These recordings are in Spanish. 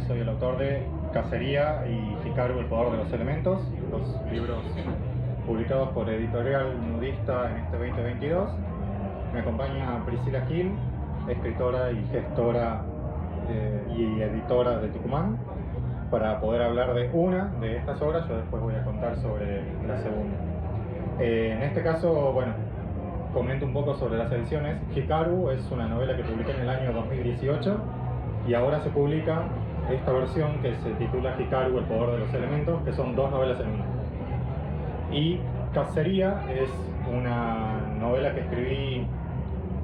Soy el autor de Cacería y Hikaru, el poder de los elementos, dos libros publicados por Editorial Nudista en este 2022. Me acompaña Priscila Gil, escritora y gestora y editora de Tucumán, para poder hablar de una de estas obras. Yo después voy a contar sobre la segunda. En este caso, bueno, comento un poco sobre las ediciones. Hikaru es una novela que publiqué en el año 2018 y ahora se publica esta versión que se titula Hikaru, el poder de los elementos, que son dos novelas en una. Y Cacería es una novela que escribí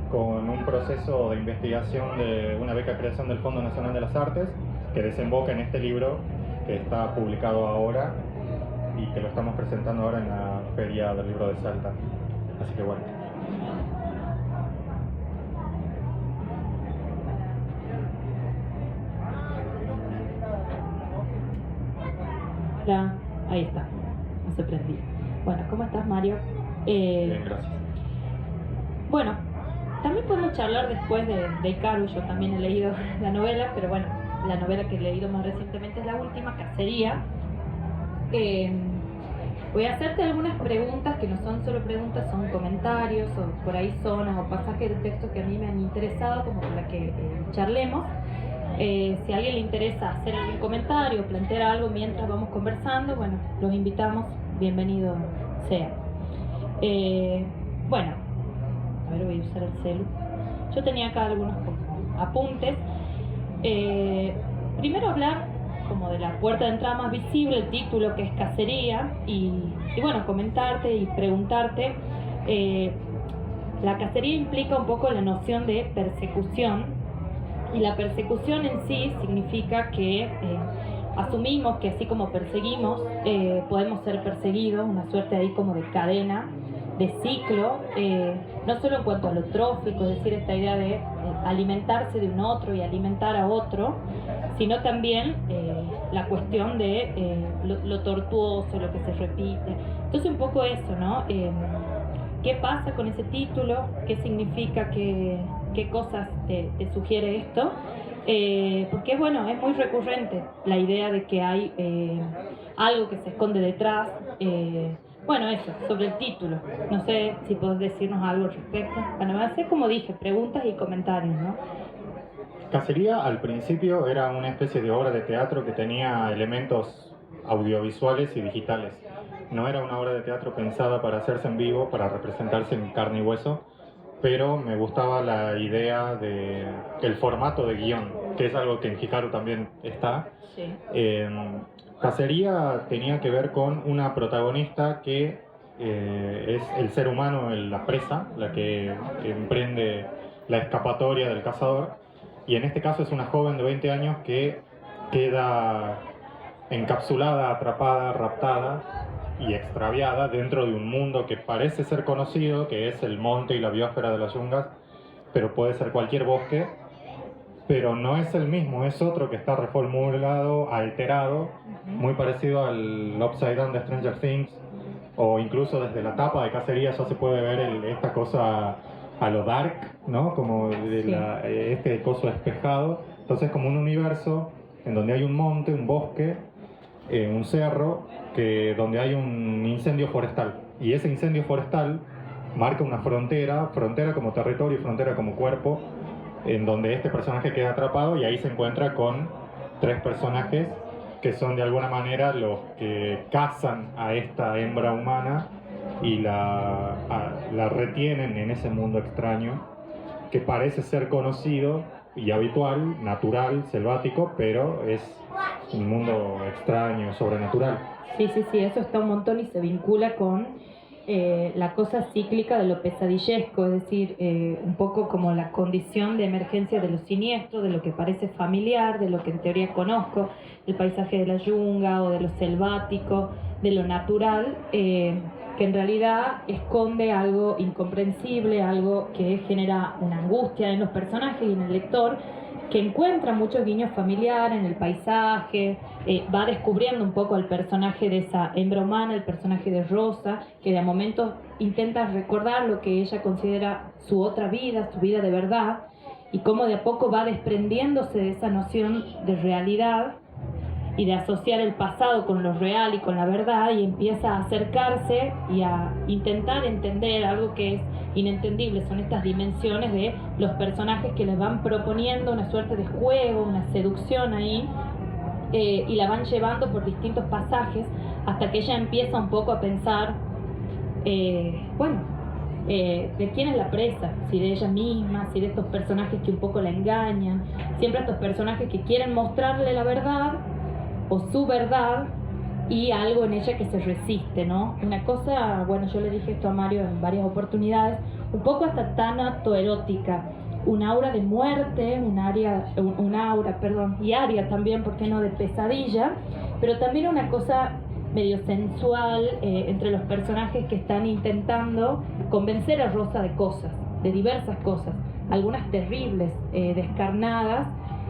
con un proceso de investigación de una beca de creación del Fondo Nacional de las Artes, que desemboca en este libro que está publicado ahora y que lo estamos presentando ahora en la Feria del Libro de Salta. Así que bueno. Hola, ahí está, no se prendía. Bueno, ¿cómo estás, Mario? Bien, gracias. Bueno, también podemos charlar después de Hikaru. Yo también he leído la novela, pero bueno, la novela que he leído más recientemente es la última, Cacería. Voy a hacerte algunas preguntas que no son solo preguntas, son comentarios o por ahí zonas o pasajes de texto que a mí me han interesado como para que charlemos. Si a alguien le interesa hacer algún comentario o plantear algo mientras vamos conversando, bueno, los invitamos, bienvenido sea. Bueno, a ver, voy a usar el celu. Yo tenía acá algunos apuntes. Primero hablar como de la puerta de entrada más visible, el título, que es Cacería, y bueno, comentarte y preguntarte. La cacería implica un poco la noción de persecución. Y la persecución en sí significa que asumimos que así como perseguimos, podemos ser perseguidos, una suerte ahí como de cadena, de ciclo, no solo en cuanto a lo trófico, es decir, esta idea de alimentarse de un otro y alimentar a otro, sino también la cuestión de lo tortuoso, lo que se repite. Entonces un poco eso, ¿no? ¿Qué pasa con ese título? ¿Qué significa? ¿Qué cosas te sugiere esto? Porque bueno, es muy recurrente la idea de que hay algo que se esconde detrás. Bueno, eso, sobre el título. No sé si podés decirnos algo al respecto. Bueno, va a ser, como dije, preguntas y comentarios, ¿no? Cacería al principio era una especie de obra de teatro que tenía elementos audiovisuales y digitales. No era una obra de teatro pensada para hacerse en vivo, para representarse en carne y hueso, pero me gustaba la idea del formato de guión, que es algo que en Hikaru también está. Sí. Cacería tenía que ver con una protagonista que es el ser humano, la presa, la que emprende la escapatoria del cazador, y en este caso es una joven de 20 años que queda encapsulada, atrapada, raptada y extraviada dentro de un mundo que parece ser conocido, que es el monte y la biosfera de las yungas, pero puede ser cualquier bosque, pero no es el mismo, es otro que está reformulado, alterado, muy parecido al Upside Down de Stranger Things, o incluso desde la tapa de Cacería ya se puede ver esta cosa a lo dark, ¿no? Como este coso espejado. Entonces, como un universo en donde hay un monte, un bosque, un cerro, donde hay un incendio forestal, y ese incendio forestal marca una frontera como territorio y frontera como cuerpo, en donde este personaje queda atrapado, y ahí se encuentra con tres personajes que son de alguna manera los que cazan a esta hembra humana y la retienen en ese mundo extraño que parece ser conocido y habitual, natural, selvático, pero es un mundo extraño, sobrenatural. Sí, eso está un montón y se vincula con la cosa cíclica de lo pesadillesco, es decir, un poco como la condición de emergencia de lo siniestro, de lo que parece familiar, de lo que en teoría conozco, el paisaje de la yunga o de lo selvático, de lo natural, que en realidad esconde algo incomprensible, algo que genera una angustia en los personajes y en el lector, que encuentra muchos guiños familiares en el paisaje, va descubriendo un poco al personaje de esa hembra humana, el personaje de Rosa, que de momento intenta recordar lo que ella considera su otra vida, su vida de verdad, y cómo de a poco va desprendiéndose de esa noción de realidad y de asociar el pasado con lo real y con la verdad, y empieza a acercarse y a intentar entender algo que es inentendible. Son estas dimensiones de los personajes que les van proponiendo una suerte de juego, una seducción ahí, y la van llevando por distintos pasajes hasta que ella empieza un poco a pensar, de quién es la presa, si de ella misma, si de estos personajes que un poco la engañan, siempre estos personajes que quieren mostrarle la verdad o su verdad, y algo en ella que se resiste, ¿no? Una cosa, bueno, yo le dije esto a Mario en varias oportunidades, un poco hasta tanato-erótica, un aura de muerte, un aura, y aria también, ¿por qué no?, de pesadilla, pero también una cosa medio sensual entre los personajes que están intentando convencer a Rosa de cosas, de diversas cosas, algunas terribles, descarnadas,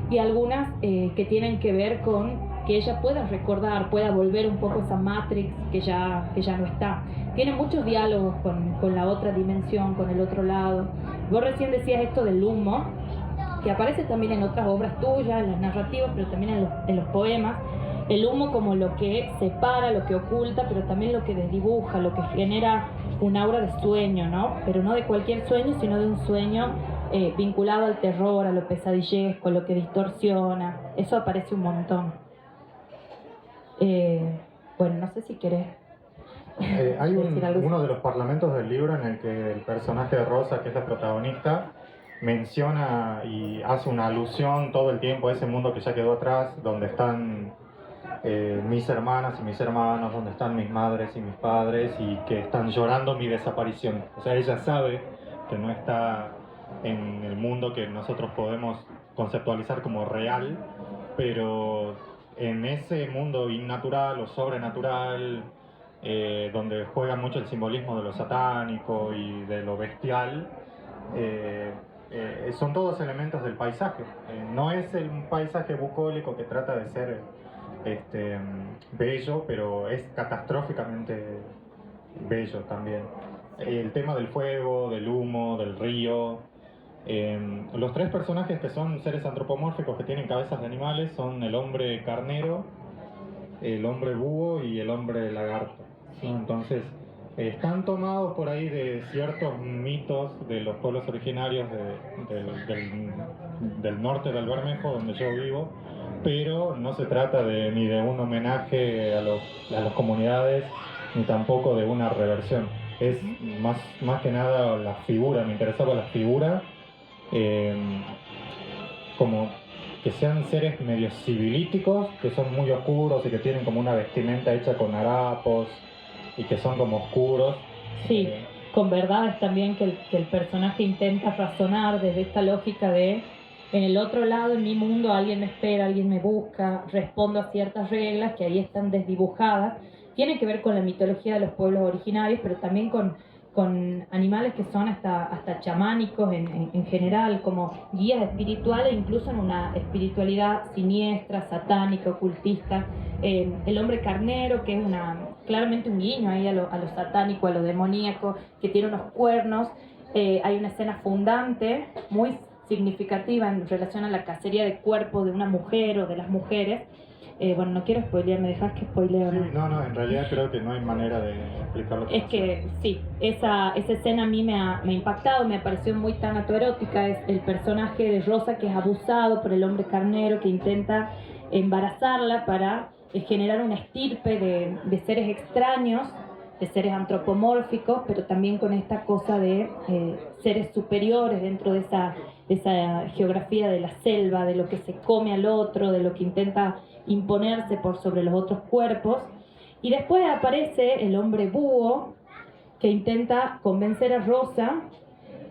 y algunas que tienen que ver con que ella pueda recordar, pueda volver un poco a esa Matrix que ya no está. Tiene muchos diálogos con la otra dimensión, con el otro lado. Vos recién decías esto del humo, que aparece también en otras obras tuyas, en las narrativas, pero también en los poemas. El humo como lo que separa, lo que oculta, pero también lo que desdibuja, lo que genera un aura de sueño, ¿no? Pero no de cualquier sueño, sino de un sueño vinculado al terror, a lo pesadillesco, a lo que distorsiona. Eso aparece un montón. Bueno, no sé si querés hay decir algo. uno de los parlamentos del libro en el que el personaje de Rosa, que es la protagonista, menciona y hace una alusión todo el tiempo a ese mundo que ya quedó atrás, donde están mis hermanas y mis hermanos, donde están mis madres y mis padres, y que están llorando mi desaparición. O sea, ella sabe que no está en el mundo que nosotros podemos conceptualizar como real, pero en ese mundo innatural o sobrenatural, donde juega mucho el simbolismo de lo satánico y de lo bestial, son todos elementos del paisaje. No es un paisaje bucólico que trata de ser bello, pero es catastróficamente bello también. El tema del fuego, del humo, del río. Los tres personajes que son seres antropomórficos que tienen cabezas de animales son el hombre carnero, el hombre búho y el hombre lagarto, ¿no? Entonces están tomados por ahí de ciertos mitos de los pueblos originarios del norte del Bermejo, donde yo vivo, pero no se trata ni de un homenaje a las comunidades, ni tampoco de una reversión. Es más que nada la figura, me interesaba la figura, como que sean seres medio civilíticos, que son muy oscuros y que tienen como una vestimenta hecha con harapos y que son como oscuros. Sí, con verdades también que el personaje intenta razonar desde esta lógica de en el otro lado, en mi mundo, alguien me espera, alguien me busca, respondo a ciertas reglas que ahí están desdibujadas. Tiene que ver con la mitología de los pueblos originarios, pero también con animales que son hasta chamánicos en general, como guías espirituales, incluso en una espiritualidad siniestra, satánica, ocultista. El hombre carnero, que es claramente un guiño ahí a lo satánico, a lo demoníaco, que tiene unos cuernos. Hay una escena fundante, muy significativa en relación a la cacería de cuerpos de una mujer o de las mujeres. Bueno, no quiero spoilear, ¿me dejas que spoileo? Sí, no, en realidad creo que no hay manera de explicarlo. Es que sí, esa escena a mí me ha impactado, me pareció muy tanatoerótica. Es el personaje de Rosa que es abusado por el hombre carnero que intenta embarazarla para generar una estirpe de seres extraños, de seres antropomórficos, pero también con esta cosa de seres superiores dentro de esa geografía de la selva, de lo que se come al otro, de lo que intenta imponerse por sobre los otros cuerpos. Y después aparece el hombre búho que intenta convencer a Rosa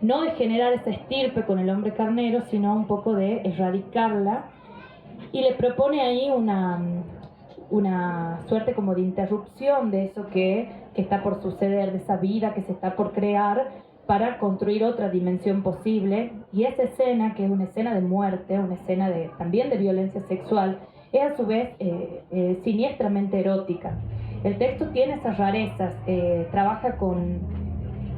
no de generar esa estirpe con el hombre carnero, sino un poco de erradicarla, y le propone ahí una suerte como de interrupción de eso que está por suceder, de esa vida que se está por crear, para construir otra dimensión posible. Y esa escena, que es una escena de muerte, una escena también de violencia sexual, es a su vez siniestramente erótica. El texto tiene esas rarezas, trabaja con,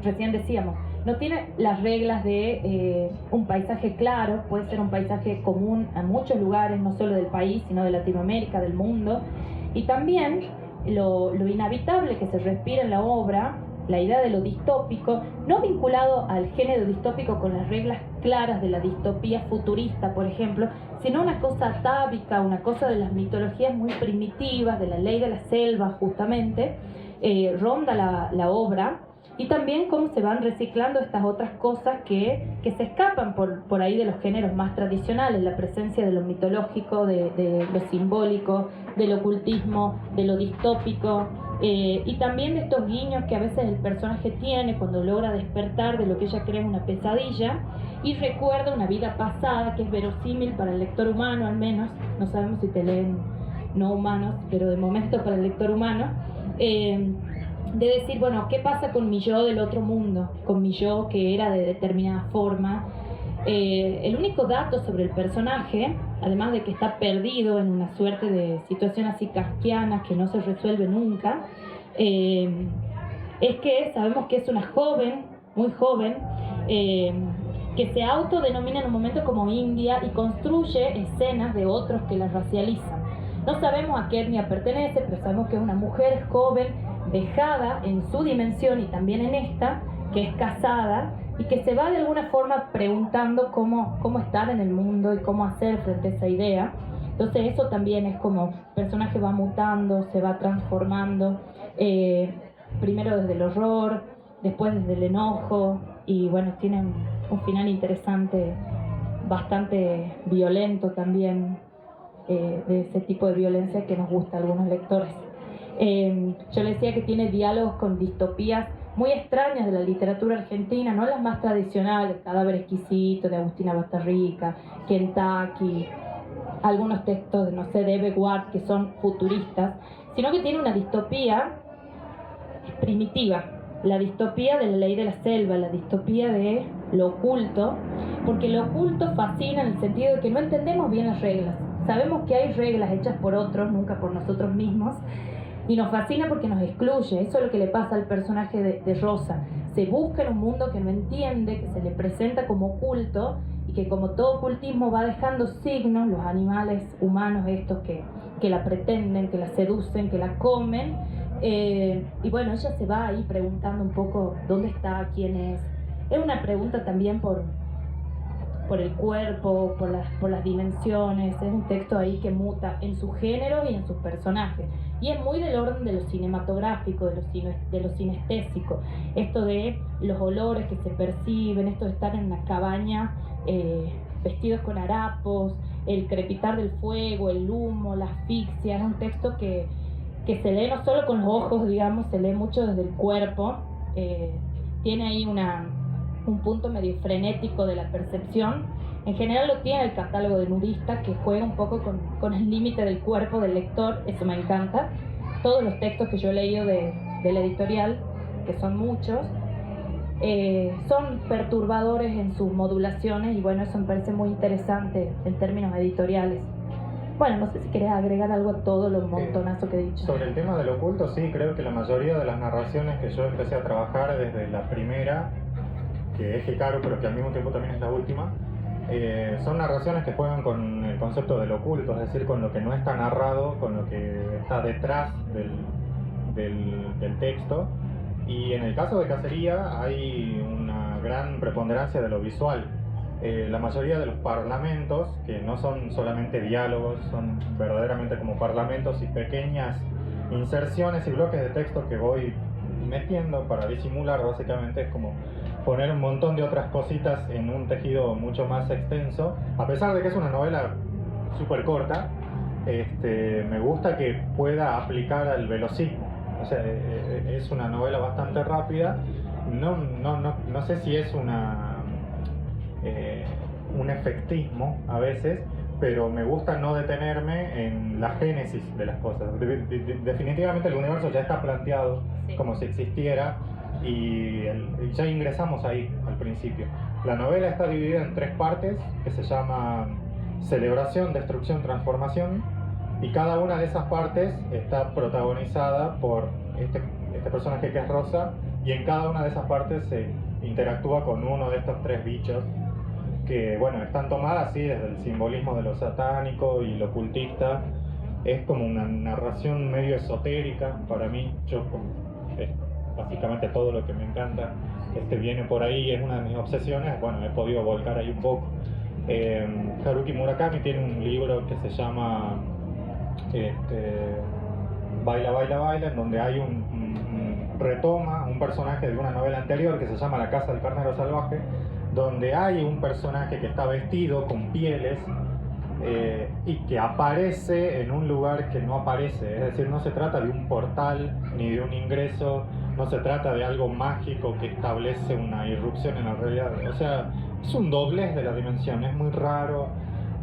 recién decíamos, no tiene las reglas de un paisaje claro, puede ser un paisaje común a muchos lugares, no solo del país, sino de Latinoamérica, del mundo. Y también lo inhabitable que se respira en la obra, la idea de lo distópico, no vinculado al género distópico con las reglas claras de la distopía futurista, por ejemplo, sino una cosa atávica, una cosa de las mitologías muy primitivas, de la ley de la selva justamente, ronda la obra, y también cómo se van reciclando estas otras cosas que se escapan por ahí de los géneros más tradicionales, la presencia de lo mitológico, de lo simbólico, del ocultismo, de lo distópico, y también de estos guiños que a veces el personaje tiene cuando logra despertar de lo que ella cree una pesadilla y recuerda una vida pasada que es verosímil para el lector humano, al menos, no sabemos si te leen no humanos, pero de momento para el lector humano, de decir, bueno, ¿qué pasa con mi yo del otro mundo? Con mi yo que era de determinada forma. El único dato sobre el personaje, además de que está perdido en una suerte de situación así kafkiana que no se resuelve nunca, es que sabemos que es una joven, muy joven, que se autodenomina en un momento como india y construye escenas de otros que la racializan. No sabemos a qué etnia pertenece, pero sabemos que es una mujer joven, dejada en su dimensión y también en esta, que es casada y que se va de alguna forma preguntando cómo estar en el mundo y cómo hacer frente a esa idea. Entonces eso también es como el personaje va mutando, se va transformando, primero desde el horror, después desde el enojo, y bueno, tiene un final interesante, bastante violento también, de ese tipo de violencia que nos gusta a algunos lectores. Yo le decía que tiene diálogos con distopías muy extrañas de la literatura argentina, no las más tradicionales, Cadáver Exquisito de Agustina Bastarrica, Kentucky, algunos textos de, no sé, de Eve Ward que son futuristas, sino que tiene una distopía primitiva, la distopía de la ley de la selva, la distopía de lo oculto, porque lo oculto fascina en el sentido de que no entendemos bien las reglas. Sabemos que hay reglas hechas por otros, nunca por nosotros mismos, y nos fascina porque nos excluye. Eso es lo que le pasa al personaje de Rosa. Se busca en un mundo que no entiende, que se le presenta como oculto, y que como todo ocultismo va dejando signos, los animales humanos estos que la pretenden, que la seducen, que la comen, y bueno, ella se va ahí preguntando un poco dónde está, quién es. Es una pregunta también por el cuerpo, por las dimensiones. Es un texto ahí que muta en su género y en sus personajes. Y es muy del orden de lo cinematográfico, de lo sinestésico. Esto de los olores que se perciben, esto de estar en una cabaña vestidos con harapos, el crepitar del fuego, el humo, la asfixia. Es un texto que se lee no solo con los ojos, digamos, se lee mucho desde el cuerpo. Tiene ahí un punto medio frenético de la percepción. En general lo tiene el catálogo de Nudista, que juega un poco con el límite del cuerpo del lector. Eso me encanta. Todos los textos que yo he leído de la editorial, que son muchos, son perturbadores en sus modulaciones, y bueno, eso me parece muy interesante en términos editoriales. Bueno, no sé si querés agregar algo a todo lo montonazo que he dicho. Sobre el tema del oculto, sí, creo que la mayoría de las narraciones que yo empecé a trabajar desde la primera, que es Hikaru, pero que al mismo tiempo también es la última, son narraciones que juegan con el concepto del oculto, es decir, con lo que no está narrado, con lo que está detrás del texto. Y en el caso de Cacería hay una gran preponderancia de lo visual. La mayoría de los parlamentos, que no son solamente diálogos, son verdaderamente como parlamentos y pequeñas inserciones y bloques de texto que voy metiendo para disimular. Básicamente es como poner un montón de otras cositas en un tejido mucho más extenso. A pesar de que es una novela súper corta, me gusta que pueda aplicar al velocismo. O sea, es una novela bastante rápida. No sé si es un efectismo a veces, pero me gusta no detenerme en la génesis de las cosas. Definitivamente el universo ya está planteado, sí, como si existiera, y ya ingresamos ahí al principio. La novela está dividida en 3 partes que se llama Celebración, Destrucción, Transformación, y cada una de esas partes está protagonizada por este personaje que es Rosa, y en cada una de esas partes se interactúa con uno de estos tres bichos que, bueno, están tomadas así desde el simbolismo de lo satánico y lo ocultista. Es como una narración medio esotérica para mí. Es básicamente todo lo que me encanta viene por ahí, es una de mis obsesiones. Bueno, he podido volcar ahí un poco. Haruki Murakami tiene un libro que se llama Baila, Baila, Baila, en donde hay retoma un personaje de una novela anterior que se llama La Casa del Carnero Salvaje, donde hay un personaje que está vestido con pieles y que aparece en un lugar que no aparece. Es decir, no se trata de un portal ni de un ingreso, no se trata de algo mágico que establece una irrupción en la realidad. O sea, es un doblez de la dimensión, es muy raro,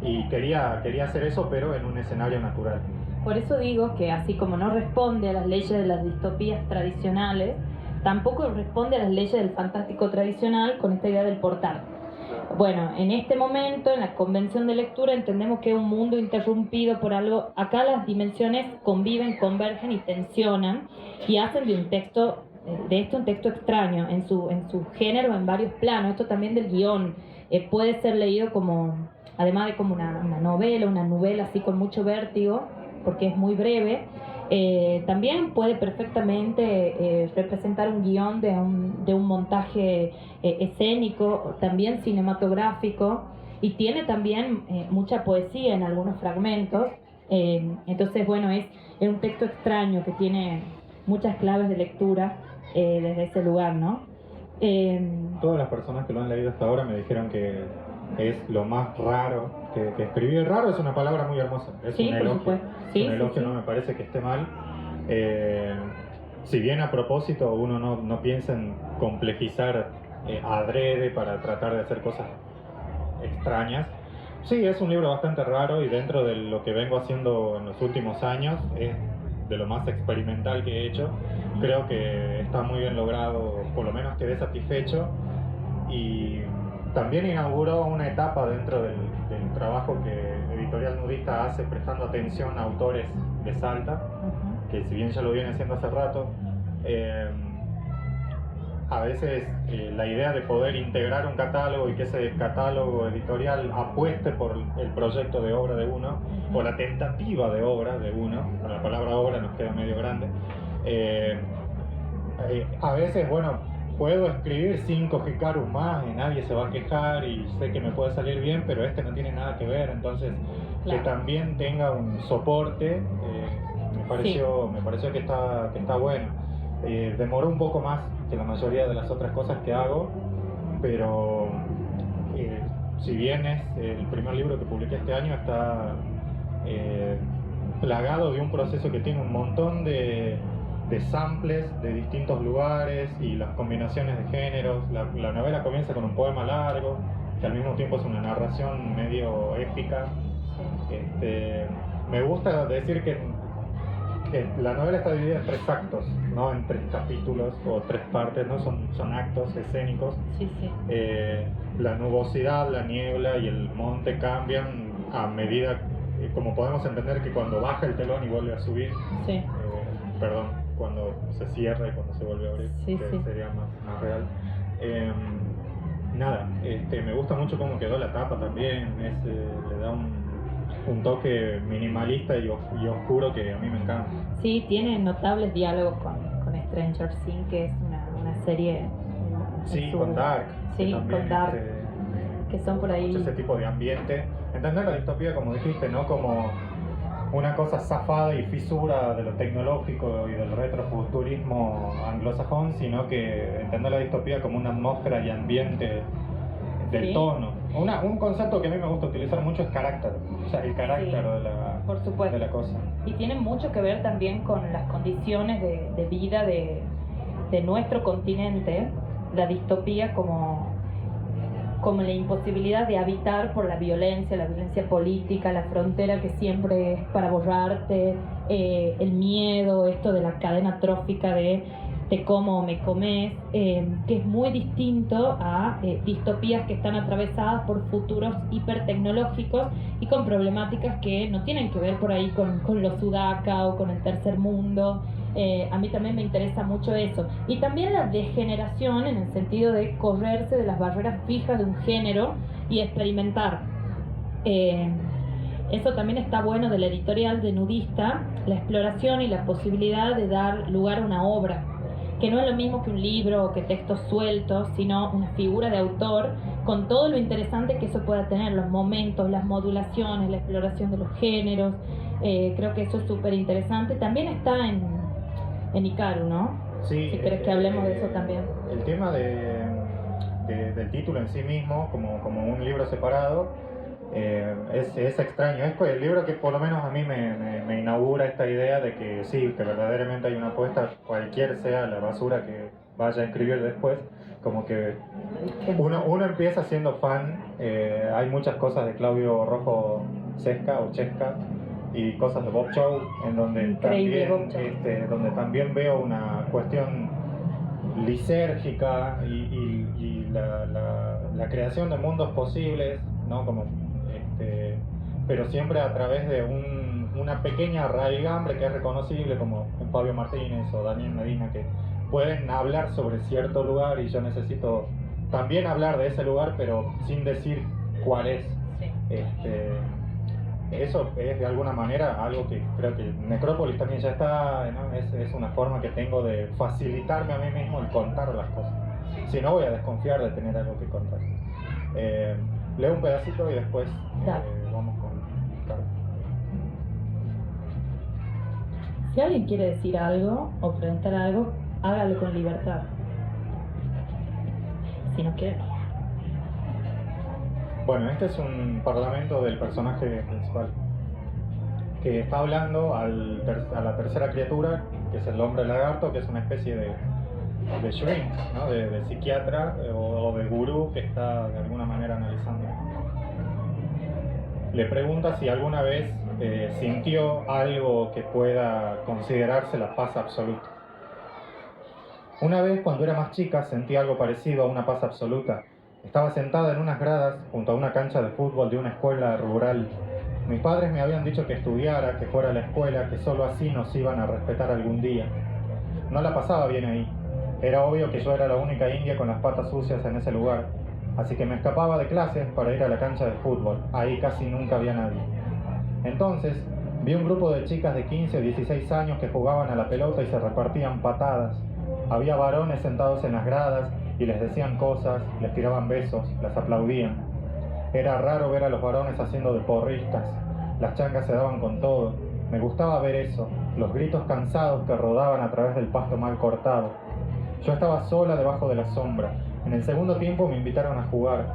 y quería hacer eso, pero en un escenario natural. Por eso digo que así como no responde a las leyes de las distopías tradicionales, tampoco responde a las leyes del fantástico tradicional con esta idea del portal. Bueno, en este momento, en la convención de lectura, entendemos que es un mundo interrumpido por algo. Acá las dimensiones conviven, convergen y tensionan, y hacen de un texto extraño en su género, en varios planos. Esto también del guión puede ser leído como, además de como una novela así con mucho vértigo, porque es muy breve. También puede perfectamente representar un guión de un montaje escénico, también cinematográfico, y tiene también mucha poesía en algunos fragmentos. Entonces, bueno, es un texto extraño que tiene muchas claves de lectura desde ese lugar, ¿no? Todas las personas que lo han leído hasta ahora me dijeron que es lo más raro que escribí. Raro es una palabra muy hermosa, es sí, un elogio, sí, un elogio, sí. No me parece que esté mal. Si bien a propósito uno no piensa en complejizar adrede para tratar de hacer cosas extrañas, sí, es un libro bastante raro, y dentro de lo que vengo haciendo en los últimos años es de lo más experimental que he hecho. Creo que está muy bien logrado, por lo menos quedé satisfecho, y también inauguró una etapa dentro del trabajo que Editorial Nudista hace, prestando atención a autores de Salta, que si bien ya lo viene haciendo hace rato, a veces la idea de poder integrar un catálogo y que ese catálogo editorial apueste por el proyecto de obra de uno, o la tentativa de obra de uno, la palabra obra nos queda medio grande, a veces, bueno, puedo escribir 5 jicarus más y nadie se va a quejar y sé que me puede salir bien, pero no tiene nada que ver. Entonces, claro, que también tenga un soporte, me pareció que está bueno. Demoró un poco más que la mayoría de las otras cosas que hago, pero si bien es el primer libro que publiqué este año, está plagado de un proceso que tiene un montón de samples de distintos lugares y las combinaciones de géneros. La novela comienza con un poema largo, que al mismo tiempo es una narración medio épica. Me gusta decir que la novela está dividida en 3 actos, no en 3 capítulos o 3 partes, ¿no? Son actos escénicos. Sí. La nubosidad, la niebla y el monte cambian a medida, como podemos entender que cuando baja el telón y vuelve a subir, cuando se cierra y cuando se vuelve a abrir, sería más real. Me gusta mucho cómo quedó la tapa también, le da un toque minimalista y oscuro que a mí me encanta. Sí, tiene notables diálogos con Stranger Things, que es una serie... Con Dark. Sí, con Dark, que son por ahí... Ese tipo de ambiente. Entender la distopía, como dijiste, no como una cosa zafada y fisura de lo tecnológico y del retrofuturismo anglosajón, sino que entender la distopía como una atmósfera y ambiente del tono. Un concepto que a mí me gusta utilizar mucho es carácter, o sea, el carácter por supuesto, de la cosa. Y tiene mucho que ver también con las condiciones de vida de nuestro continente, la distopía como la imposibilidad de habitar por la violencia política, la frontera que siempre es para borrarte, el miedo, esto de la cadena trófica de te como o me comes, que es muy distinto a distopías que están atravesadas por futuros hipertecnológicos y con problemáticas que no tienen que ver por ahí con los sudaca o con el tercer mundo, A mí también me interesa mucho eso. Y también la degeneración en el sentido de correrse de las barreras fijas de un género y experimentar. Eso también está bueno de la editorial de Nudista, la exploración y la posibilidad de dar lugar a una obra, que no es lo mismo que un libro o que textos sueltos, sino una figura de autor con todo lo interesante que eso pueda tener, los momentos, las modulaciones, la exploración de los géneros. Creo que eso es súper interesante. También está en Ikaru, ¿no? Sí, Si querés que hablemos de eso también. El tema del título en sí mismo, como un libro separado, es extraño. Es el libro que por lo menos a mí me inaugura esta idea de que sí, que verdaderamente hay una apuesta, cualquier sea la basura que vaya a escribir después, como que uno empieza siendo fan. Hay muchas cosas de Claudio Rojo Sesca o Chesca y cosas de Bob Chow, en donde donde también veo una cuestión lisérgica y la creación de mundos posibles, ¿no? Pero siempre a través de una pequeña raigambre que es reconocible, como en Fabio Martínez o Daniel Medina, que pueden hablar sobre cierto lugar y yo necesito también hablar de ese lugar, pero sin decir cuál es. Sí. Eso es de alguna manera algo que creo que Necrópolis también ya está, ¿no? Es una forma que tengo de facilitarme a mí mismo el contar las cosas. Si no, voy a desconfiar de tener algo que contar. Leo un pedacito y después vamos con Carlos. Si alguien quiere decir algo o preguntar algo, hágalo con libertad. Si no quiere, no. Bueno, este es un parlamento del personaje principal, que está hablando a la tercera criatura, que es el hombre lagarto, que es una especie de shrink, ¿no? de psiquiatra o de gurú que está de alguna manera analizando. Le pregunta si alguna vez sintió algo que pueda considerarse la paz absoluta. Una vez, cuando era más chica, sentí algo parecido a una paz absoluta. Estaba sentada en unas gradas junto a una cancha de fútbol de una escuela rural. Mis padres me habían dicho que estudiara, que fuera a la escuela, que solo así nos iban a respetar algún día. No la pasaba bien ahí. Era obvio que yo era la única india con las patas sucias en ese lugar, así que me escapaba de clases para ir a la cancha de fútbol. Ahí casi nunca había nadie. Entonces, vi un grupo de chicas de 15 o 16 años que jugaban a la pelota y se repartían patadas. Había varones sentados en las gradas y les decían cosas, les tiraban besos, las aplaudían. Era raro ver a los varones haciendo de porristas. Las changas se daban con todo. Me gustaba ver eso, los gritos cansados que rodaban a través del pasto mal cortado. Yo estaba sola debajo de la sombra. En el segundo tiempo me invitaron a jugar.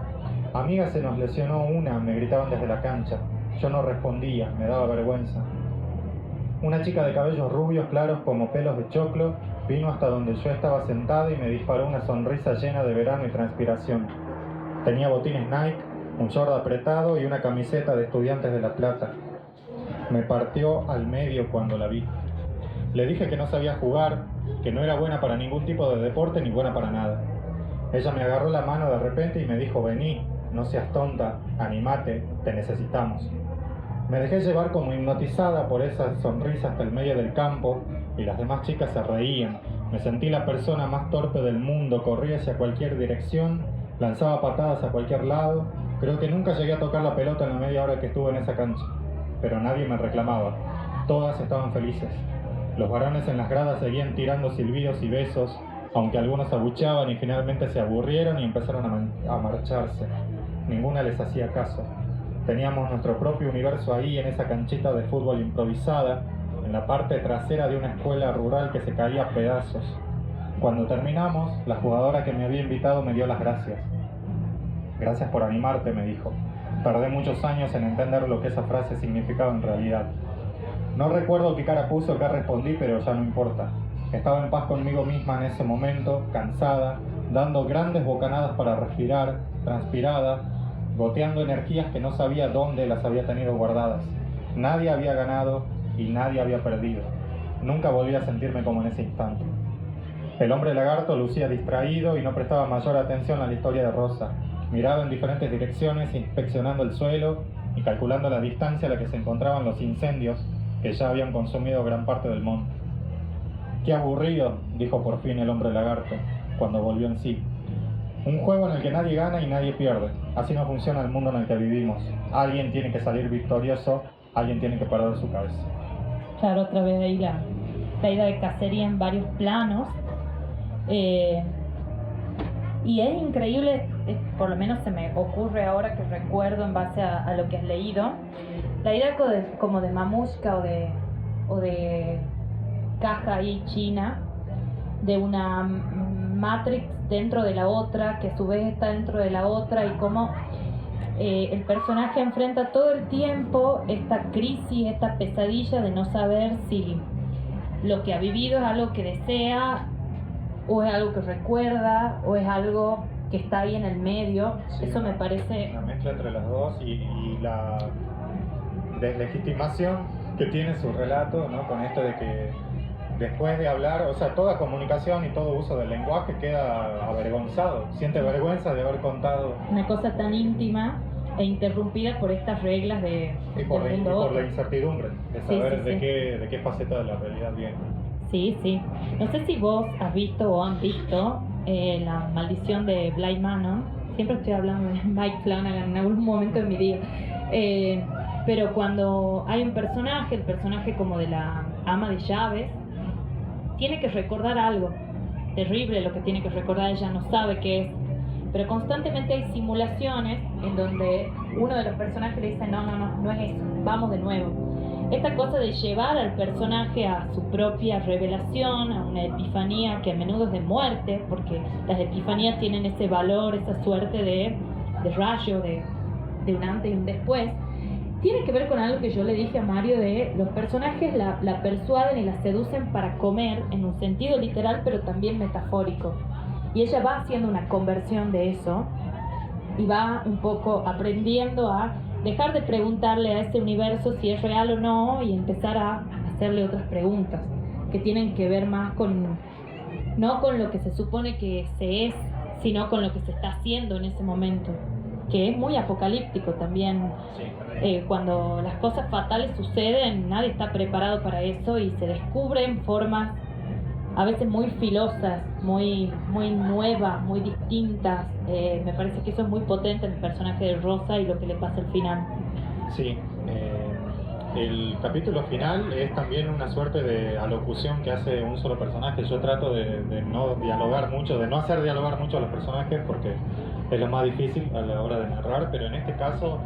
Amiga, se nos lesionó una, me gritaban desde la cancha. Yo no respondía, me daba vergüenza. Una chica de cabellos rubios claros como pelos de choclo vino hasta donde yo estaba sentada y me disparó una sonrisa llena de verano y transpiración. Tenía botines Nike, un short apretado y una camiseta de Estudiantes de La Plata. Me partió al medio cuando la vi. Le dije que no sabía jugar, que no era buena para ningún tipo de deporte ni buena para nada. Ella me agarró la mano de repente y me dijo: vení, no seas tonta, animate, te necesitamos. Me dejé llevar como hipnotizada por esa sonrisa hasta el medio del campo y las demás chicas se reían. Me sentí la persona más torpe del mundo, corría hacia cualquier dirección, lanzaba patadas a cualquier lado. Creo que nunca llegué a tocar la pelota en la media hora que estuve en esa cancha, pero nadie me reclamaba. Todas estaban felices. Los varones en las gradas seguían tirando silbidos y besos, aunque algunos abucheaban y finalmente se aburrieron y empezaron a marcharse. Ninguna les hacía caso. Teníamos nuestro propio universo ahí, en esa canchita de fútbol improvisada, en la parte trasera de una escuela rural que se caía a pedazos. Cuando terminamos, la jugadora que me había invitado me dio las gracias. Gracias por animarte, me dijo. Tardé muchos años en entender lo que esa frase significaba en realidad. No recuerdo qué cara puse o qué respondí, pero ya no importa. Estaba en paz conmigo misma en ese momento, cansada, dando grandes bocanadas para respirar, transpirada, goteando energías que no sabía dónde las había tenido guardadas. Nadie había ganado y nadie había perdido. Nunca volví a sentirme como en ese instante. El hombre lagarto lucía distraído y no prestaba mayor atención a la historia de Rosa. Miraba en diferentes direcciones, inspeccionando el suelo y calculando la distancia a la que se encontraban los incendios que ya habían consumido gran parte del monte. Qué aburrido, dijo por fin el hombre lagarto, cuando volvió en sí. Un juego en el que nadie gana y nadie pierde. Así no funciona el mundo en el que vivimos. Alguien tiene que salir victorioso, alguien tiene que perder su cabeza. Claro, otra vez ahí la idea de cacería en varios planos. Y es increíble, por lo menos se me ocurre ahora que recuerdo en base a lo que has leído, la idea como de mamushka o de caja ahí china, de una matrix dentro de la otra, que a su vez está dentro de la otra, y cómo el personaje enfrenta todo el tiempo esta crisis, esta pesadilla de no saber si lo que ha vivido es algo que desea, o es algo que recuerda, o es algo que está ahí en el medio. Sí, eso me parece... Una mezcla entre las dos y la deslegitimación que tiene su relato, ¿no? Con esto de que después de hablar, o sea, toda comunicación y todo uso del lenguaje queda avergonzado, siente vergüenza de haber contado una cosa tan íntima e interrumpida por estas reglas de por la incertidumbre de saber sí. de qué faceta de la realidad viene. Sí, sí. No sé si vos has visto o han visto La maldición de Bly Manor. Siempre estoy hablando de Mike Flanagan en algún momento de mi día. Pero cuando hay un personaje, el personaje como de la ama de llaves, tiene que recordar algo terrible, lo que tiene que recordar, ella no sabe qué es, pero constantemente hay simulaciones en donde uno de los personajes le dice no es eso, vamos de nuevo. Esta cosa de llevar al personaje a su propia revelación, a una epifanía que a menudo es de muerte, porque las epifanías tienen ese valor, esa suerte de rayo, de un antes y un después. Tiene que ver con algo que yo le dije a Mario, de los personajes la persuaden y la seducen para comer, en un sentido literal pero también metafórico, y ella va haciendo una conversión de eso y va un poco aprendiendo a dejar de preguntarle a ese universo si es real o no, y empezar a hacerle otras preguntas que tienen que ver más con, no con lo que se supone que se es, sino con lo que se está haciendo en ese momento, que es muy apocalíptico también. Cuando las cosas fatales suceden, nadie está preparado para eso y se descubren formas a veces muy filosas, muy nuevas, muy distintas. Me parece que eso es muy potente en el personaje de Rosa y lo que le pasa al final. Sí, el capítulo final es también una suerte de alocución que hace un solo personaje. Yo trato de no dialogar mucho, de no hacer dialogar mucho a los personajes, porque es lo más difícil a la hora de narrar, pero en este caso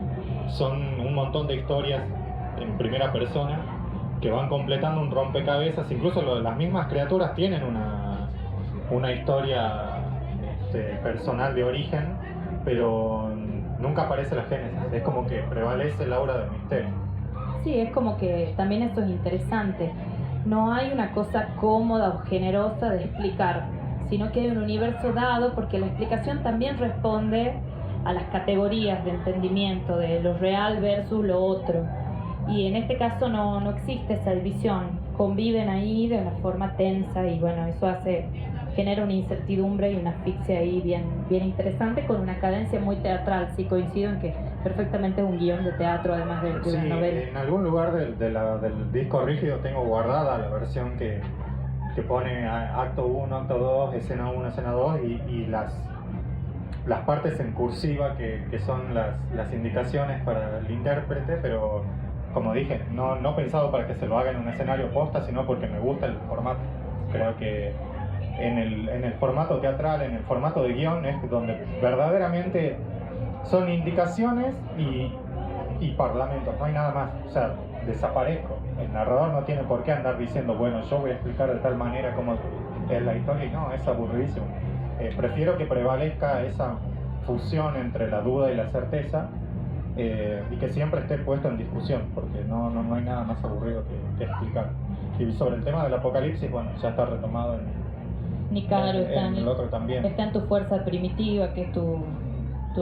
son un montón de historias en primera persona que van completando un rompecabezas. Incluso las mismas criaturas tienen una historia personal de origen, pero nunca aparece la génesis. Es como que prevalece el aura del misterio. Sí, es como que también eso es interesante. No hay una cosa cómoda o generosa de explicar, sino que hay un universo dado, porque la explicación también responde a las categorías de entendimiento de lo real versus lo otro. Y en este caso no existe esa división, conviven ahí de una forma tensa, y bueno, eso genera una incertidumbre y una asfixia ahí bien interesante, con una cadencia muy teatral. Sí, coincido en que perfectamente es un guión de teatro, además de una novela. En algún lugar del disco rígido tengo guardada la versión que pone acto 1, acto 2, escena 1, escena 2 y las partes en cursiva que son las indicaciones para el intérprete, pero como dije, no pensado para que se lo haga en un escenario posta, sino porque me gusta el formato. Creo que en el formato teatral, en el formato de guión, es donde verdaderamente son indicaciones y parlamentos, no hay nada más. O sea, desaparezco. El narrador no tiene por qué andar diciendo, bueno, yo voy a explicar de tal manera cómo es la historia, y no, es aburridísimo. Prefiero que prevalezca esa fusión entre la duda y la certeza, y que siempre esté puesto en discusión, porque no hay nada más aburrido que explicar. Y sobre el tema del apocalipsis, bueno, ya está retomado en el otro también. Está en Tu fuerza primitiva, que es tu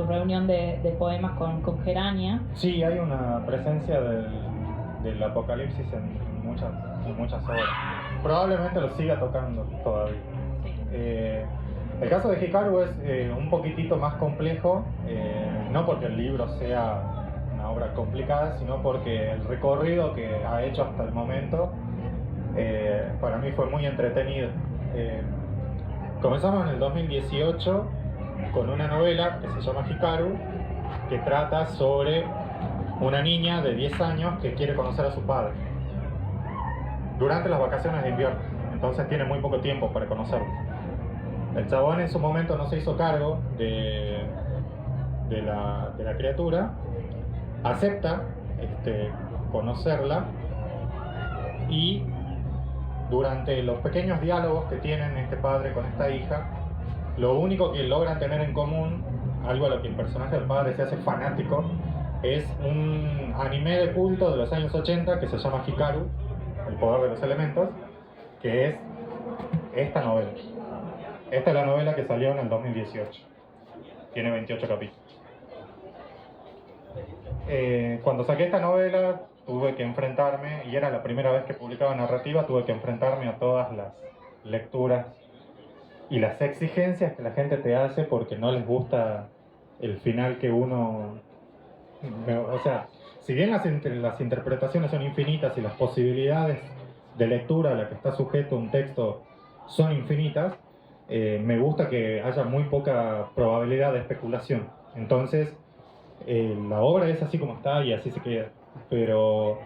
reunión de poemas con Gerania. Sí, hay una presencia del apocalipsis en muchas obras. Probablemente lo siga tocando todavía. Sí. El caso de Hikaru es un poquitito más complejo, no porque el libro sea una obra complicada, sino porque el recorrido que ha hecho hasta el momento Para mí fue muy entretenido. Comenzamos en el 2018 con una novela que se llama Hikaru, que trata sobre una niña de 10 años que quiere conocer a su padre durante las vacaciones de invierno, entonces tiene muy poco tiempo para conocerlo. El chabón en su momento no se hizo cargo de la criatura, acepta conocerla, y durante los pequeños diálogos que tienen este padre con esta hija, lo único que logran tener en común, algo a lo que el personaje del padre se hace fanático, es un anime de culto de los años 80 que se llama Hikaru, el poder de los elementos, que es esta novela. Esta es la novela que salió en el 2018. Tiene 28 capítulos. Cuando saqué esta novela tuve que enfrentarme, y era la primera vez que publicaba narrativa, tuve que enfrentarme a todas las lecturas y las exigencias que la gente te hace porque no les gusta el final que uno... O sea, si bien las interpretaciones son infinitas y las posibilidades de lectura a la que está sujeto un texto son infinitas, me gusta que haya muy poca probabilidad de especulación. Entonces, la obra es así como está y así se queda. Pero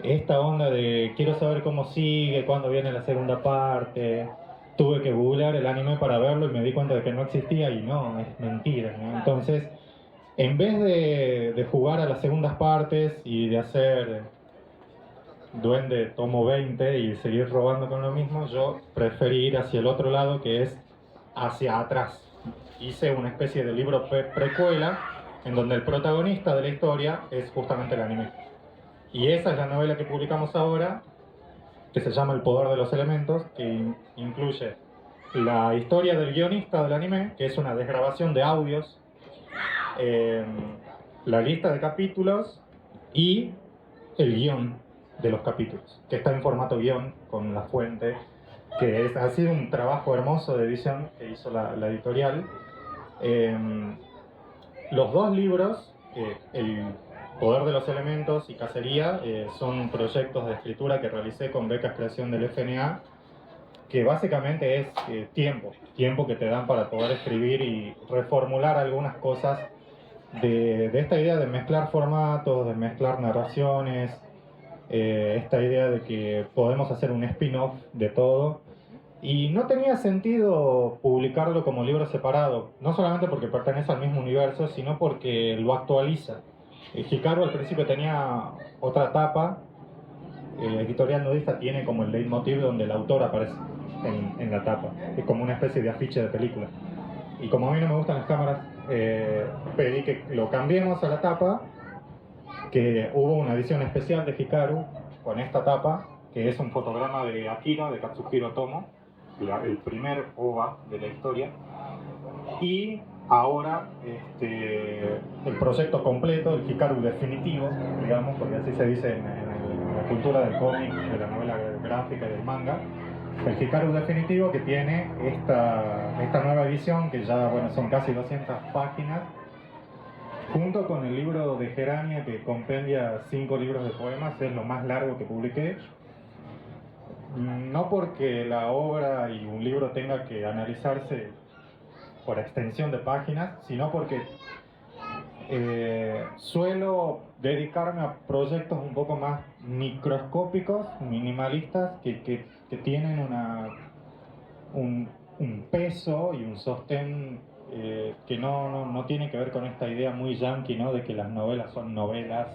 esta onda de quiero saber cómo sigue, cuándo viene la segunda parte, tuve que googlear el anime para verlo y me di cuenta de que no existía y no, es mentira, ¿no? Entonces, en vez de jugar a las segundas partes y de hacer Duende tomo 20 y seguir robando con lo mismo, yo preferí ir hacia el otro lado, que es hacia atrás. Hice una especie de libro precuela en donde el protagonista de la historia es justamente el anime. Y esa es la novela que publicamos ahora, que se llama El poder de los elementos, que incluye la historia del guionista del anime, que es una desgrabación de audios, la lista de capítulos y el guión de los capítulos, que está en formato guión con la fuente, que ha sido un trabajo hermoso de edición que hizo la editorial. Los dos libros, El poder de los elementos y Cacería, son proyectos de escritura que realicé con becas creación del FNA, que básicamente es tiempo que te dan para poder escribir y reformular algunas cosas de esta idea de mezclar formatos, de mezclar narraciones, esta idea de que podemos hacer un spin-off de todo. Y no tenía sentido publicarlo como libro separado, no solamente porque pertenece al mismo universo, sino porque lo actualiza. Hikaru al principio tenía otra tapa, Editorial Nudista tiene como el leitmotiv donde el autor aparece en la tapa, es como una especie de afiche de película. Y como a mí no me gustan las cámaras, pedí que lo cambiemos a la tapa, que hubo una edición especial de Hikaru con esta tapa, que es un fotograma de Akira, de Katsuhiro Otomo, el primer OVA de la historia. Y ahora el proyecto completo, el Hikaru definitivo, digamos, porque así se dice en la cultura del cómic, de la novela gráfica y del manga, el Hikaru definitivo, que tiene esta nueva edición, que ya bueno, son casi 200 páginas, junto con el libro de Gerania, que compendia 5 libros de poemas, es lo más largo que publiqué. No porque la obra y un libro tenga que analizarse por extensión de páginas, sino porque suelo dedicarme a proyectos un poco más microscópicos, minimalistas, que tienen un peso y un sostén que no tiene que ver con esta idea muy yankee, ¿no?, de que las novelas son novelas.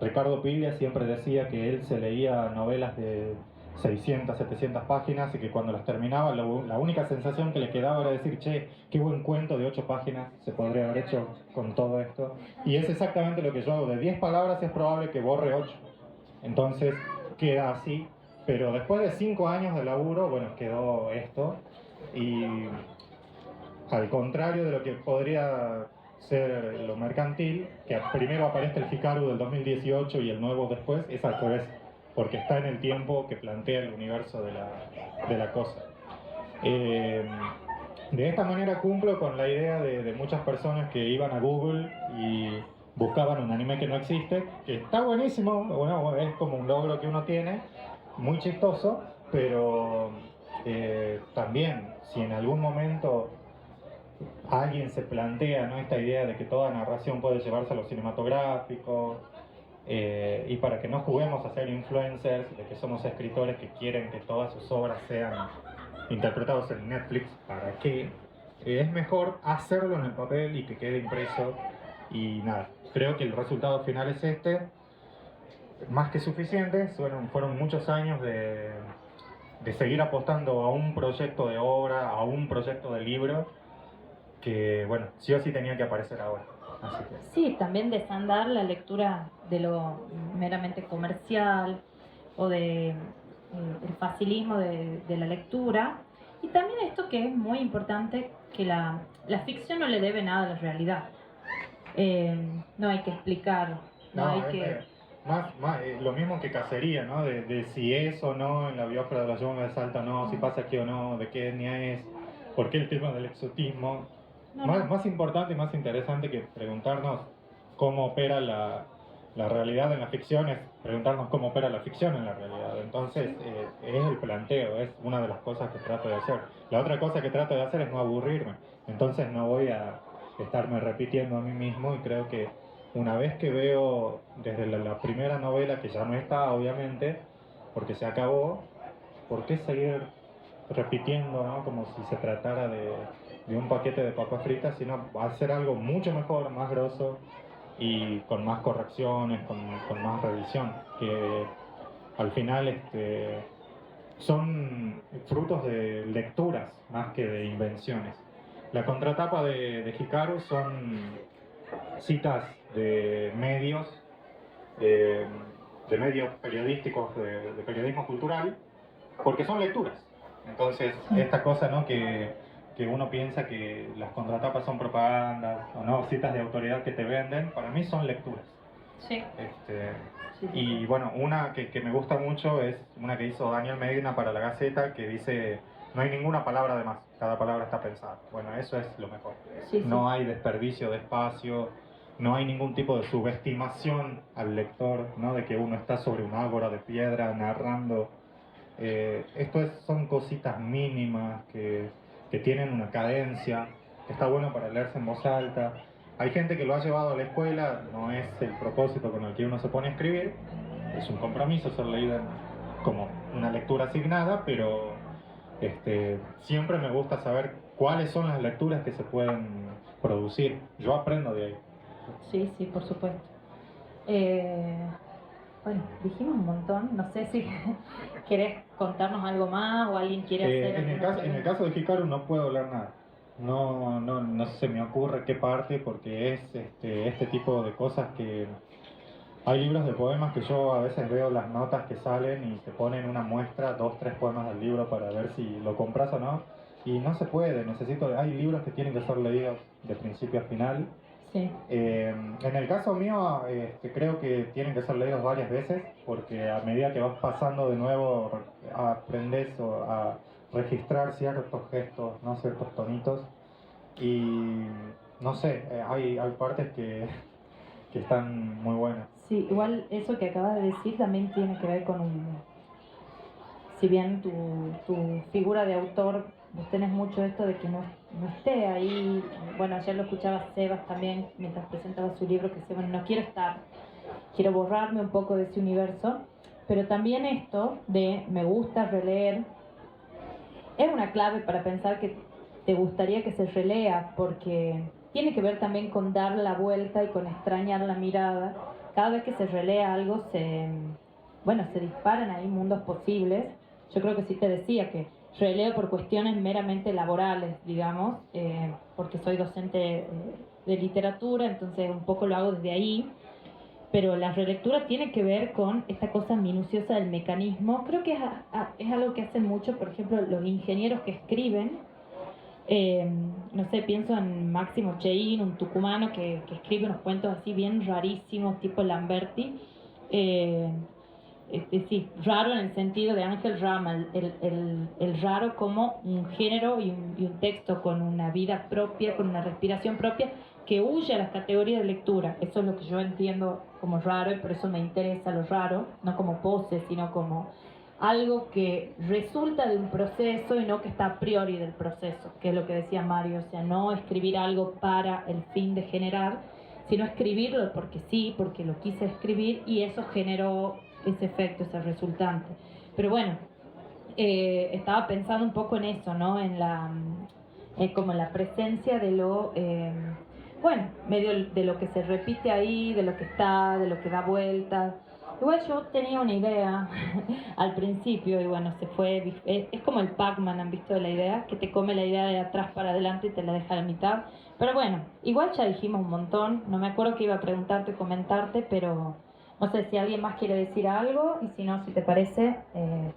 Ricardo Piglia siempre decía que él se leía novelas de 600, 700 páginas y que cuando las terminaba la única sensación que le quedaba era decir, che, qué buen cuento de 8 páginas se podría haber hecho con todo esto. Y es exactamente lo que yo hago. De 10 palabras es probable que borre 8. Entonces queda así. Pero después de 5 años de laburo, bueno, quedó esto. Y al contrario de lo que podría ser lo mercantil, que primero aparece el Hikaru del 2018 y el nuevo después, es al revés, porque está en el tiempo que plantea el universo de la cosa. De esta manera cumplo con la idea de muchas personas que iban a Google y buscaban un anime que no existe, que está buenísimo, bueno, es como un logro que uno tiene. muy chistoso, pero también si en algún momento alguien se plantea, ¿no?, esta idea de que toda narración puede llevarse a lo cinematográfico, y para que no juguemos a ser influencers, de que somos escritores que quieren que todas sus obras sean interpretados en Netflix, ¿para qué? Es mejor hacerlo en el papel y que quede impreso, y nada, creo que el resultado final es este, más que suficiente. Fueron muchos años de seguir apostando a un proyecto de obra, a un proyecto de libro, que bueno, sí o sí tenía que aparecer ahora. Así que... Sí, también desandar la lectura de lo meramente comercial o de el facilismo de la lectura. Y también esto que es muy importante, que la ficción no le debe nada a la realidad. No hay que explicar, no hay que... Lo mismo que Cacería, ¿no? De si es o no en la biosfera de la Yunga de Salta, no, si pasa aquí o no, de qué etnia es, por qué el tema del exotismo. Más importante y más interesante que preguntarnos cómo opera la realidad en la ficción es preguntarnos cómo opera la ficción en la realidad. Entonces, es el planteo, es una de las cosas que trato de hacer. La otra cosa que trato de hacer es no aburrirme. Entonces no voy a estarme repitiendo a mí mismo, y creo que una vez que veo desde la primera novela, que ya no está obviamente, porque se acabó, ¿por qué seguir repitiendo, ¿no?, como si se tratara de un paquete de papas fritas, sino hacer algo mucho mejor, más grosso y con más correcciones, con más revisión, que al final son frutos de lecturas más que de invenciones. La contratapa de Hikaru son citas eh, de medios periodísticos, de periodismo cultural, porque son lecturas. Entonces, esta cosa, ¿no?, que uno piensa que las contratapas son propagandas o no, citas de autoridad que te venden, para mí son lecturas. Sí. Y bueno, una que me gusta mucho es una que hizo Daniel Medina para La Gaceta, que dice: no hay ninguna palabra de más, cada palabra está pensada. Bueno, eso es lo mejor. No hay desperdicio de espacio, no hay ningún tipo de subestimación al lector, ¿no?, de que uno está sobre un ágora de piedra narrando. Son cositas mínimas que tienen una cadencia, que está bueno para leerse en voz alta. Hay gente que lo ha llevado a la escuela, no es el propósito con el que uno se pone a escribir, es un compromiso ser leído como una lectura asignada, pero siempre me gusta saber cuáles son las lecturas que se pueden producir. Yo aprendo de ahí. Sí, sí, por supuesto. Bueno, dijimos un montón, no sé si querés contarnos algo más o alguien quiere hacer en el caso de Hikaru no puedo hablar nada. No se me ocurre qué parte, porque es este tipo de cosas que... Hay libros de poemas que yo a veces veo las notas que salen y te ponen una muestra, 2, 3 poemas del libro para ver si lo compras o no. Y no se puede, hay libros que tienen que ser leídos de principio a final. Sí. En el caso mío, creo que tienen que ser leídos varias veces, porque a medida que vas pasando de nuevo, aprendes a registrar ciertos gestos, ¿no?, ciertos tonitos. Y no sé, hay partes que están muy buenas. Sí, igual eso que acabas de decir también tiene que ver con si bien tu figura de autor, vos tenés mucho esto de que no esté ahí. Bueno, ayer lo escuchaba Sebas también mientras presentaba su libro, que decía: bueno, no quiero estar, quiero borrarme un poco de ese universo. Pero también esto de me gusta releer es una clave para pensar que te gustaría que se relea, porque tiene que ver también con dar la vuelta y con extrañar la mirada. Cada vez que se relea algo se disparan ahí mundos posibles. Yo creo que sí te decía que releo por cuestiones meramente laborales, digamos, porque soy docente de literatura, entonces un poco lo hago desde ahí. Pero la relectura tiene que ver con esta cosa minuciosa del mecanismo. Creo que es algo que hacen mucho, por ejemplo, los ingenieros que escriben. No sé, pienso en Máximo Cheín, un tucumano que escribe unos cuentos así bien rarísimos, tipo Lamberti. Sí, raro en el sentido de Ángel Rama, el raro como un género y un texto con una vida propia, con una respiración propia, que huye a las categorías de lectura. Eso es lo que yo entiendo como raro, y por eso me interesa lo raro, no como pose, sino como algo que resulta de un proceso y no que está a priori del proceso, que es lo que decía Mario, o sea, no escribir algo para el fin de generar, sino escribirlo porque sí, porque lo quise escribir y eso generó ese efecto, ese resultante. Pero bueno, estaba pensando un poco en eso, ¿no? En la, como en la presencia de lo, bueno, medio de lo que se repite ahí, de lo que está, de lo que da vueltas. Igual yo tenía una idea al principio y bueno, se fue, es como el Pac-Man, ¿han visto la idea? Que te come la idea de atrás para adelante y te la deja a la mitad. Pero bueno, igual ya dijimos un montón, no me acuerdo que iba a preguntarte, comentarte, pero no sé si alguien más quiere decir algo y si no, si te parece,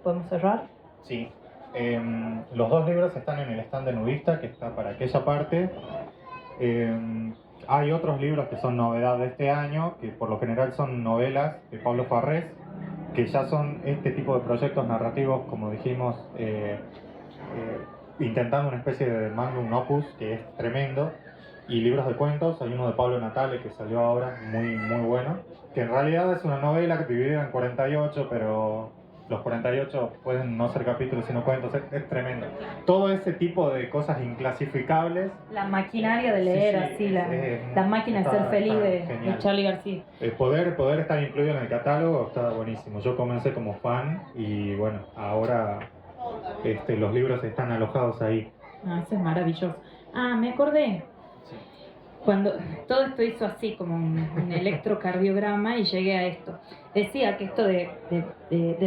podemos cerrar. Sí, los dos libros están en el stand de Nudista, que está para aquella parte. Hay otros libros que son novedad de este año, que por lo general son novelas de Pablo Farrés, que ya son este tipo de proyectos narrativos, como dijimos, intentando una especie de magnum opus que es tremendo. Y libros de cuentos, hay uno de Pablo Natale que salió ahora, muy, muy bueno, que en realidad es una novela dividida en 48, pero los 48 pueden no ser capítulos sino cuentos, es tremendo. Todo ese tipo de cosas inclasificables. La maquinaria de leer, sí, así, la máquina de ser feliz de Charly García. Poder estar incluido en el catálogo está buenísimo. Yo comencé como fan y bueno, ahora los libros están alojados ahí. Ah, eso es maravilloso. Ah, me acordé. Cuando todo esto hizo así como un electrocardiograma y llegué a esto. Decía que esto de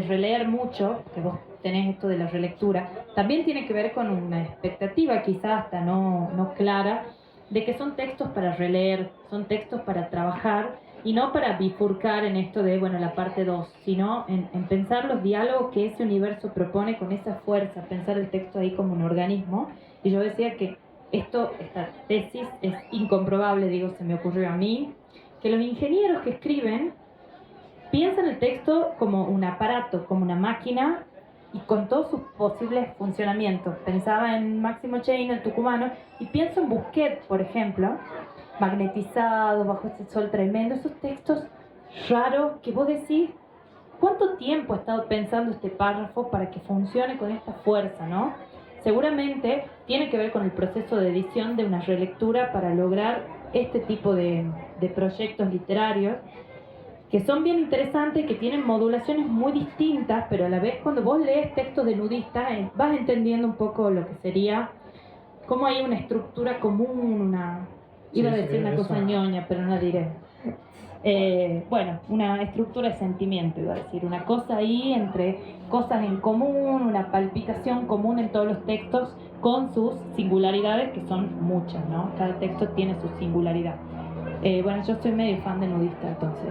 releer mucho, que vos tenés esto de la relectura, también tiene que ver con una expectativa quizás hasta no clara, de que son textos para releer, son textos para trabajar y no para bifurcar en esto de, bueno, la parte 2, sino en pensar los diálogos que ese universo propone con esa fuerza, pensar el texto ahí como un organismo. Y yo decía que esta tesis es incomprobable, digo, se me ocurrió a mí, que los ingenieros que escriben piensan el texto como un aparato, como una máquina y con todos sus posibles funcionamientos. Pensaba en Máximo Chein, el tucumano, y pienso en Busquet, por ejemplo, magnetizado bajo ese sol tremendo, esos textos raros que vos decís, ¿cuánto tiempo ha estado pensando este párrafo para que funcione con esta fuerza, no? Seguramente tiene que ver con el proceso de edición de una relectura para lograr este tipo de proyectos literarios que son bien interesantes, que tienen modulaciones muy distintas, pero a la vez cuando vos lees textos de nudistas vas entendiendo un poco lo que sería, cómo hay una estructura común, iba a decir una cosa ñoña, pero no diré. Bueno, una estructura de sentimiento, iba a decir, una cosa ahí entre cosas en común, una palpitación común en todos los textos con sus singularidades, que son muchas, ¿no? Cada texto tiene su singularidad. Bueno, yo soy medio fan de Nudista, entonces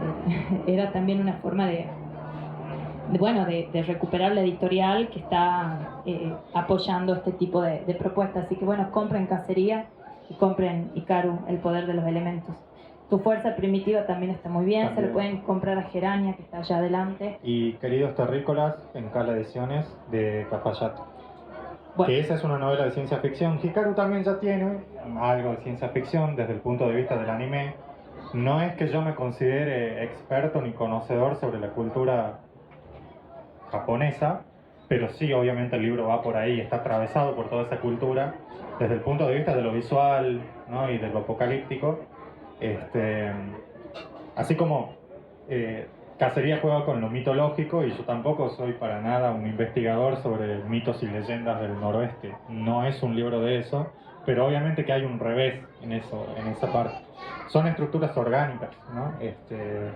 era también una forma de recuperar la editorial que está apoyando este tipo de propuestas. Así que bueno, compren Cacería y compren Ikaru, El poder de los elementos. Tu fuerza primitiva también está muy bien, se le pueden comprar a Gerania, que está allá adelante. Y Queridos Terrícolas, en Cala Ediciones, de Capallato. Bueno. Que esa es una novela de ciencia ficción. Hikaru también ya tiene algo de ciencia ficción desde el punto de vista del anime. No es que yo me considere experto ni conocedor sobre la cultura japonesa, pero sí, obviamente el libro va por ahí, está atravesado por toda esa cultura desde el punto de vista de lo visual, ¿no? Y de lo apocalíptico. Así como Cacería juega con lo mitológico, y yo tampoco soy para nada un investigador sobre mitos y leyendas del noroeste. No es un libro de eso, pero obviamente que hay un revés en eso, en esa parte. Son estructuras orgánicas, ¿no?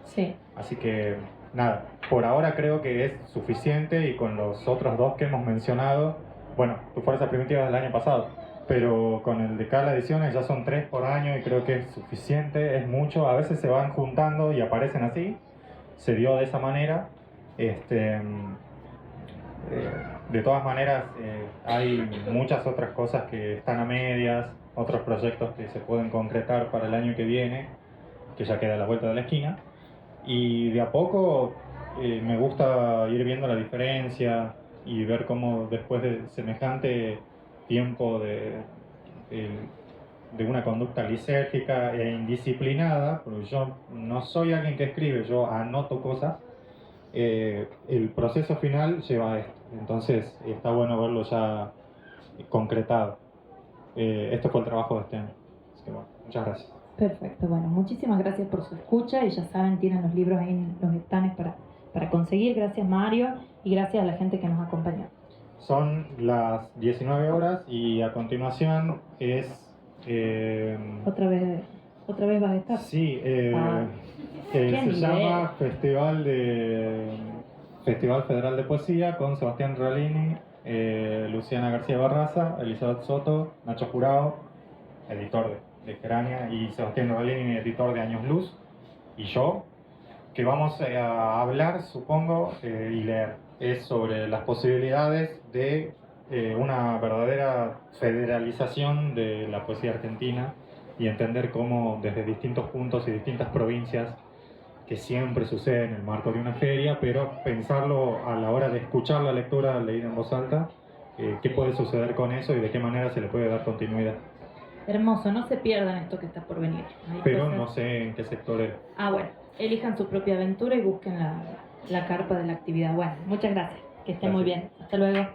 Sí. Así que nada, por ahora creo que es suficiente, y con los otros dos que hemos mencionado, bueno, Tu fuerza primitiva es del año pasado, pero con el de Cala Ediciones ya son 3 por año y creo que es suficiente, es mucho. A veces se van juntando y aparecen así, se dio de esa manera. De todas maneras, hay muchas otras cosas que están a medias, otros proyectos que se pueden concretar para el año que viene, que ya queda a la vuelta de la esquina, y de a poco me gusta ir viendo la diferencia y ver cómo después de semejante tiempo de una conducta lisérgica e indisciplinada, porque yo no soy alguien que escribe, yo anoto cosas, el proceso final lleva a esto. Entonces está bueno verlo ya concretado. Esto fue el trabajo de este año. Así que bueno, muchas gracias. Perfecto, bueno, muchísimas gracias por su escucha y ya saben, tienen los libros ahí en los stands para conseguir. Gracias Mario y gracias a la gente que nos acompañó. Son las 19 horas y a continuación es... ¿Otra vez vas a estar? Sí, qué se nivel. llama Festival Federal de Poesía con Sebastián Rolini, Luciana García Barraza, Elizabeth Soto, Nacho Jurado, editor de Gerania, y Sebastián Rolini, editor de Años Luz, y yo, que vamos a hablar, supongo, y leer. Es sobre las posibilidades de una verdadera federalización de la poesía argentina y entender cómo desde distintos puntos y distintas provincias, que siempre sucede en el marco de una feria, pero pensarlo a la hora de escuchar la lectura leída en voz alta, qué puede suceder con eso y de qué manera se le puede dar continuidad. Hermoso, no se pierdan esto que está por venir. Hay Pero cosas- no sé en qué sector es. Bueno, elijan su propia aventura y busquen la carpa de la actividad. Bueno, muchas gracias, que estén muy Gracias. bien. Hasta luego.